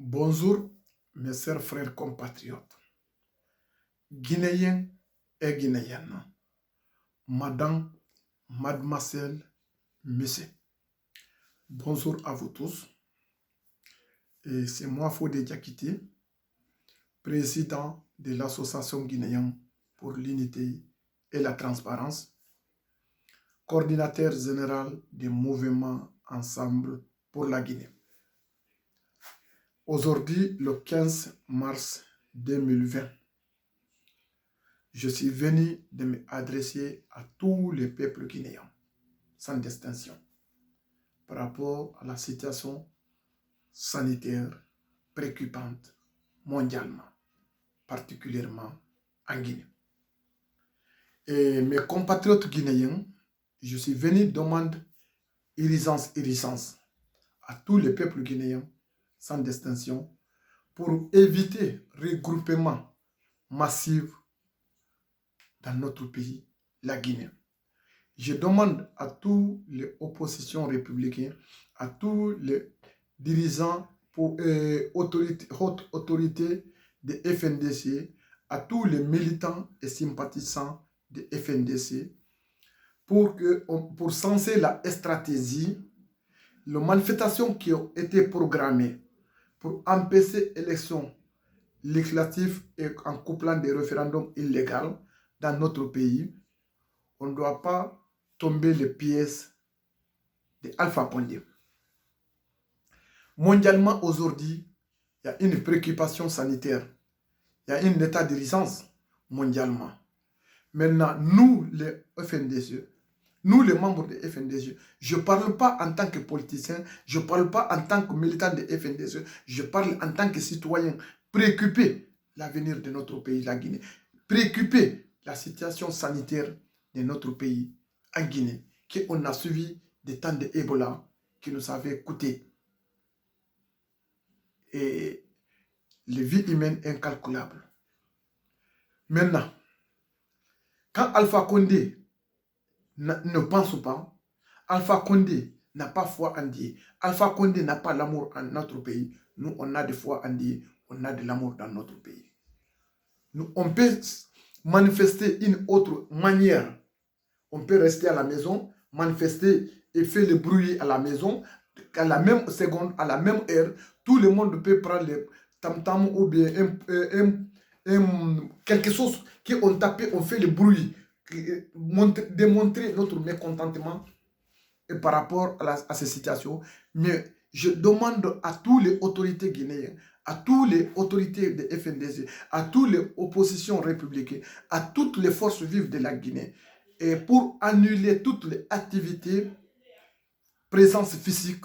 Bonjour, mes chers frères compatriotes, Guinéens et Guinéennes, Madame, Mademoiselle, Monsieur. Bonjour à vous tous. Et c'est moi, Fodé Diakité, président de l'Association guinéenne pour l'unité et la transparence, coordinateur général du mouvement Ensemble pour la Guinée. Aujourd'hui, le 15 mars 2020, je suis venu de m'adresser à tous les peuples guinéens, sans distinction, par rapport à la situation sanitaire préoccupante mondialement, particulièrement en Guinée. Et mes compatriotes guinéens, je suis venu demander urgence à tous les peuples guinéens, sans distinction, pour éviter regroupement massif dans notre pays, la Guinée. Je demande à tous les oppositions républicaines, à tous les dirigeants pour haute autorité de FNDC, à tous les militants et sympathisants de FNDC, pour censer la stratégie, les manifestations qui ont été programmées pour empêcher l'élection législative et en couplant des référendums illégaux dans notre pays. On ne doit pas tomber les pièces de Alpha Condé. Mondialement, aujourd'hui, il y a une préoccupation sanitaire. Il y a un état d'urgence mondialement. Maintenant, nous, les FNDC, nous, les membres de FNDC, je ne parle pas en tant que politicien, je ne parle pas en tant que militant de FNDC, je parle en tant que citoyen préoccupé de l'avenir de notre pays, la Guinée, préoccupé de la situation sanitaire de notre pays, en Guinée, qu'on a suivi des temps d'Ebola qui nous avaient coûté et les vies humaines incalculables. Maintenant, quand Alpha Condé ne pense pas, Alpha Condé n'a pas foi en Dieu, Alpha Condé n'a pas l'amour en notre pays, nous on a de foi en Dieu, on a de l'amour dans notre pays. Nous, on peut manifester une autre manière. On peut rester à la maison, manifester et faire le bruit à la maison. À la même seconde, à la même heure, tout le monde peut prendre le tam-tam ou bien quelque chose qui ont tapé, on fait le bruit, démontrer notre mécontentement par rapport à ces situations. Mais je demande à toutes les autorités guinéennes, à toutes les autorités de FNDC, à toutes les oppositions républicaines, à toutes les forces vives de la Guinée, et pour annuler toutes les activités, présence physique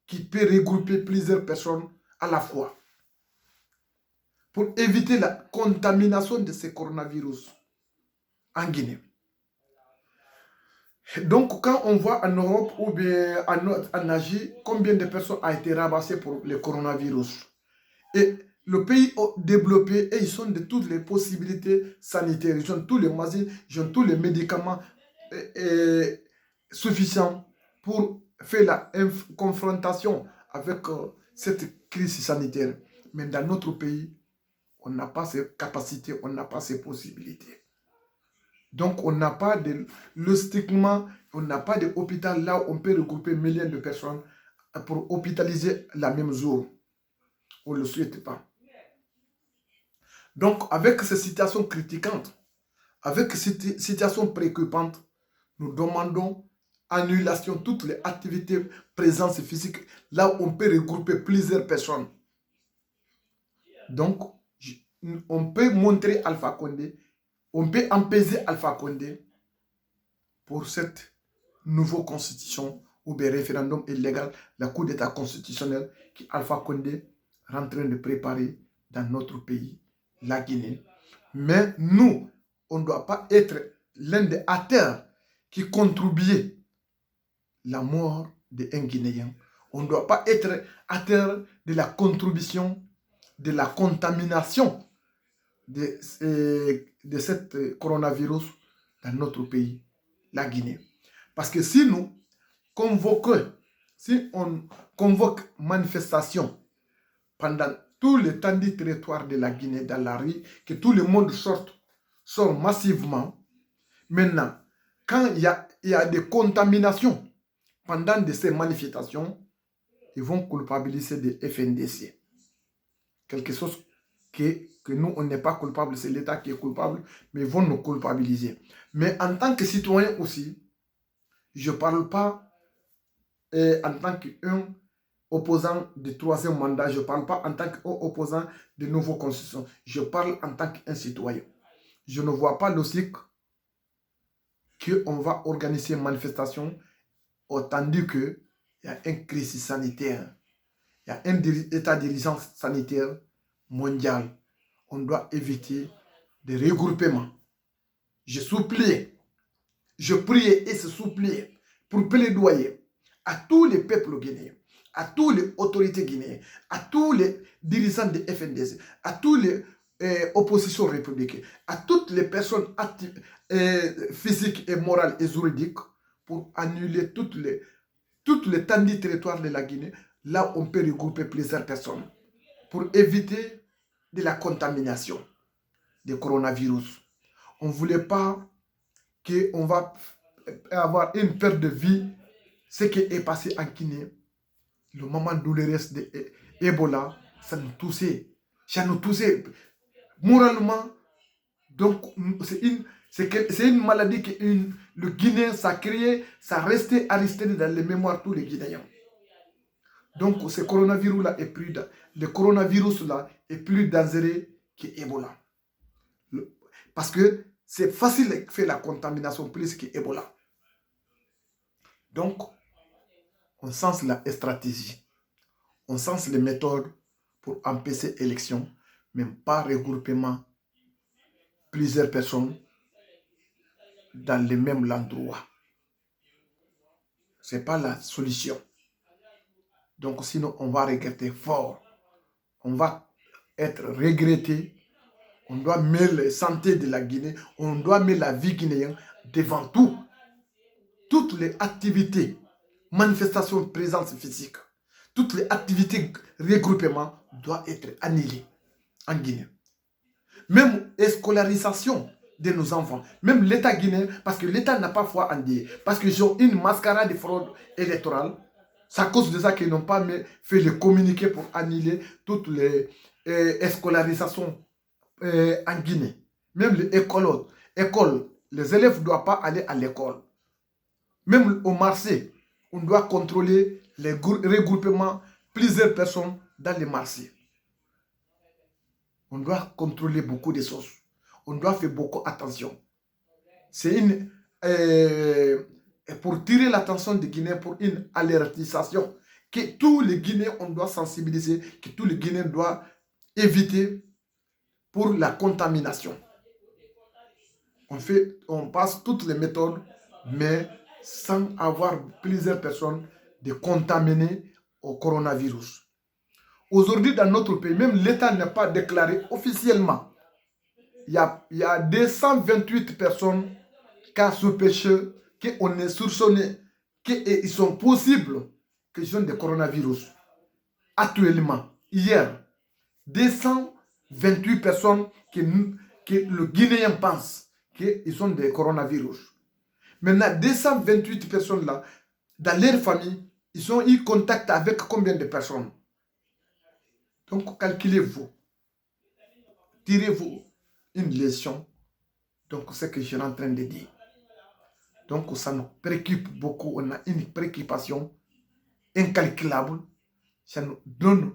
qui peut regrouper plusieurs personnes à la fois, pour éviter la contamination de ce coronavirus en Guinée. Donc, quand on voit en Europe ou bien en Asie, combien de personnes ont été ramassées pour le coronavirus. Et le pays développé, et ils ont de toutes les possibilités sanitaires, ils ont tous les machines, ils ont tous les médicaments suffisants pour faire la confrontation avec cette crise sanitaire. Mais dans notre pays, on n'a pas ces capacités, on n'a pas ces possibilités. Donc, on n'a pas de logistiquement, on n'a pas d'hôpital là où on peut regrouper millions de personnes pour hospitaliser la même jour. On ne le souhaite pas. Donc, avec ces situations critiquantes, avec ces situations préoccupantes, nous demandons annulation de toutes les activités présence physique là où on peut regrouper plusieurs personnes. Donc, on peut montrer Alpha Condé, on peut empêcher Alpha Condé pour cette nouvelle constitution ou bien référendum illégal, la coup d'état constitutionnel qui Alpha Condé est en train de préparer dans notre pays, la Guinée. Mais nous, on ne doit pas être l'un des acteurs qui contribuent la mort d'un Guinéen. On ne doit pas être acteur de la contribution, de la contamination de cette coronavirus dans notre pays, la Guinée. Parce que si nous convoquons, si on convoque manifestation pendant tout l'étendue territoire de la Guinée, dans la rue, que tout le monde sort massivement. Maintenant, quand il y a des contaminations pendant de ces manifestations, ils vont culpabiliser des FNDC. Quelque chose que nous, on n'est pas coupable, c'est l'État qui est coupable, mais ils vont nous culpabiliser. Mais en tant que citoyen aussi, je ne parle pas en tant qu'un opposant du troisième mandat, je ne parle pas en tant qu'opposant de nouvelles constitutions, je parle en tant qu'un citoyen. Je ne vois pas logique qu'on va organiser une manifestation tandis qu'il y a une crise sanitaire, il y a un état d'urgence sanitaire mondial. On doit éviter des regroupements. Je supplie, je prie et se supplie pour plaidoyer à tous les peuples guinéens, à toutes les autorités guinéennes, à tous les dirigeants de FNDC, à tous les oppositions républicaines, à toutes les personnes actives, physiques et morales et juridiques pour annuler toutes les tendus territoires de la Guinée, là on peut regrouper plusieurs personnes pour éviter de la contamination du coronavirus. On ne voulait pas qu'on va avoir une perte de vie, ce qui est passé en Guinée. Le moment douloureux de Ebola, ça nous touchait. Ça nous touchait moralement. Donc, c'est une maladie que le Guinéen, ça créé, ça restait arrêté dans les mémoires de tous les Guinéens. Donc, ce coronavirus-là est plus dangereux que Ebola. Parce que c'est facile de faire la contamination plus que Ebola. Donc, on sens la stratégie. On sens les méthodes pour empêcher l'élection, même pas regroupement plusieurs personnes dans le même endroit. Ce n'est pas la solution. Donc sinon, on va regretter fort. On va être regretté. On doit mettre la santé de la Guinée, on doit mettre la vie guinéenne devant tout. Toutes les activités, manifestations, présence physique, toutes les activités regroupement doivent être annulées en Guinée. Même scolarisation de nos enfants, même l'État guinéen, parce que l'État n'a pas foi en Dieu, parce qu'ils ont une mascarade de fraude électorale. C'est à cause de ça qu'ils n'ont pas fait le communiqué pour annuler toutes les scolarisations en Guinée. Même les écoles, les élèves ne doivent pas aller à l'école. Même au marché, on doit contrôler les regroupements, plusieurs personnes dans les marchés. On doit contrôler beaucoup de choses. On doit faire beaucoup attention. C'est pour tirer l'attention des Guinéens, pour une alertisation, que tous les Guinéens, on doit sensibiliser, que tous les Guinéens doivent éviter pour la contamination. On passe toutes les méthodes, mais sans avoir plusieurs personnes de contaminées au coronavirus. Aujourd'hui, dans notre pays, même l'État n'a pas déclaré officiellement. Il y a 228 personnes cas soupçonnés, qu'on est soupçonné, qu'ils sont possibles qu'ils ont des coronavirus. Actuellement, hier, 228 personnes que le Guinéen pense qu'ils ont des coronavirus. Maintenant, 228 personnes là, dans leur famille, ils ont eu contact avec combien de personnes? Donc, calculez-vous. Tirez-vous une leçon. Donc, c'est ce que je suis en train de dire. Donc, ça nous préoccupe beaucoup. On a une préoccupation incalculable. Ça nous donne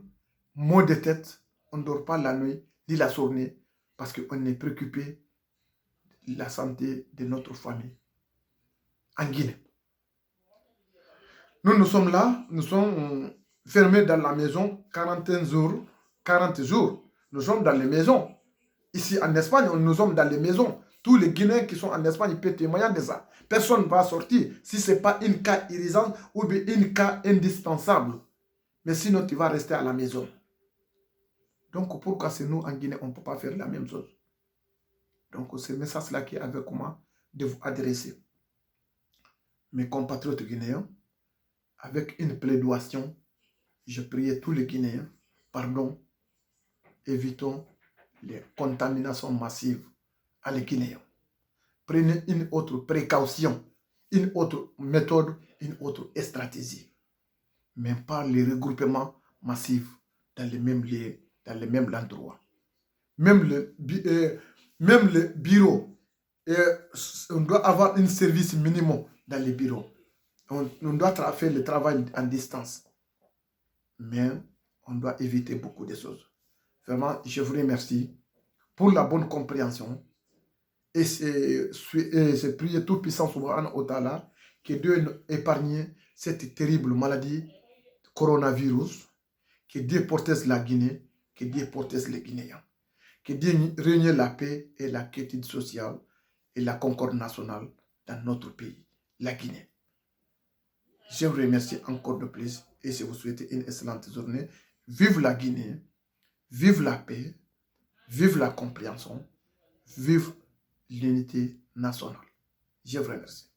maux de tête. On ne dort pas la nuit ni la journée parce qu'on est préoccupé de la santé de notre famille en Guinée. Nous sommes là, nous sommes fermés dans la maison 40 jours. Nous sommes dans les maisons. Ici en Espagne, nous sommes dans les maisons. Tous les Guinéens qui sont en Espagne peuvent témoigner de ça. Personne ne va sortir si ce n'est pas un cas urgent ou bien un cas indispensable. Mais sinon, tu vas rester à la maison. Donc, pourquoi c'est nous en Guinée, on ne peut pas faire la même chose? Donc, c'est le message-là qui est avec moi de vous adresser. Mes compatriotes guinéens, avec une plaidoirie, je priais tous les Guinéens pardon, évitons les contaminations massives à les Guinéens. Prenez une autre précaution, une autre méthode, une autre stratégie. Mais pas les regroupements massifs dans les mêmes lieux, dans les mêmes endroits. Même le bureau, on doit avoir un service minimum dans les bureaux. On doit faire le travail en distance. Mais on doit éviter beaucoup de choses. Vraiment, je vous remercie pour la bonne compréhension. Et c'est prier tout puissant Subhanahu wa Ta'ala que Dieu nous épargne cette terrible maladie, coronavirus, que Dieu protège la Guinée, que Dieu protège les Guinéens, que Dieu règne la paix et la quiétude sociale et la concorde nationale dans notre pays, la Guinée. Je vous remercie encore de plus et je vous souhaite une excellente journée. Vive la Guinée, vive la paix, vive la compréhension, vive l'unité nationale. Je vous remercie.